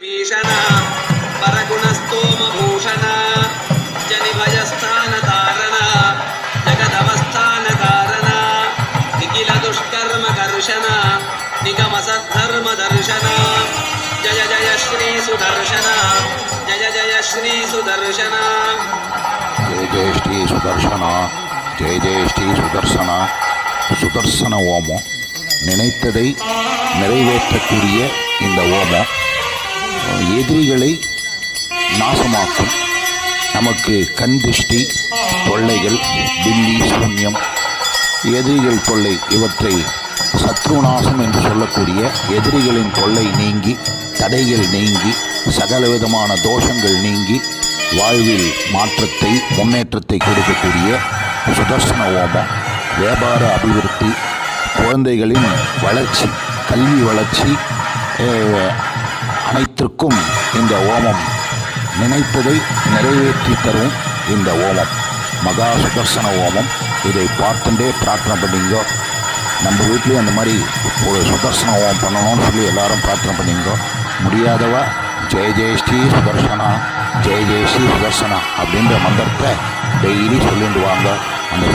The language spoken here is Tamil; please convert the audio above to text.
भीषण परगुणस्तोम भूषण जनिभयस्थान तारण जगदवस्थान कारण निखिल दुष्कर्म कर्षण निगम सद्धर्म दर्शन जय जय श्री सुदर्शन जय जय श्री सुदर्शन जय जय श्री सुदर्शन जय जय श्री सुदर्शन சுதர்சன ஓமம் நினைத்ததை நிறைவேற்றக்கூடிய இந்த ஓமம் எதிரிகளை நாசமாக்கும். நமக்கு கண் திருஷ்டி தொல்லைகள், பில்லி சூன்யம், எதிரிகள் தொல்லை இவற்றை சத்ருநாசம் என்று சொல்லக்கூடிய எதிரிகளின் தொல்லை நீங்கி, தடைகள் நீங்கி, சகலவிதமான தோஷங்கள் நீங்கி வாழ்வில் மாற்றத்தை முன்னேற்றத்தை கொடுக்கக்கூடிய சுதர்சன ஓமம் வியாபார அபிவிருத்தி, குழந்தைகளின் வளர்ச்சி, கல்வி வளர்ச்சி அனைத்திற்கும் இந்த ஓமம் நினைத்ததை நிறைவேற்றி தரும். இந்த ஓமம் மகா சுதர்சன ஓமம். இதை பார்த்துட்டே பிரார்த்தனை பண்ணிங்கோ. நம்ம வீட்லேயும் அந்த மாதிரி ஒரு சுதர்சன ஓமம் பண்ணணும்னு சொல்லி எல்லாரும் பிரார்த்தனை பண்ணிங்கோ. முடியாதவா ஜெய ஜெய ஸ்ரீ சுதர்சனா ஜெய ஜெய ஸ்ரீ சுதர்சனா அப்படின்ற மந்திரத்தை டெய்லி சொல்லிட்டு வாங்க. அந்த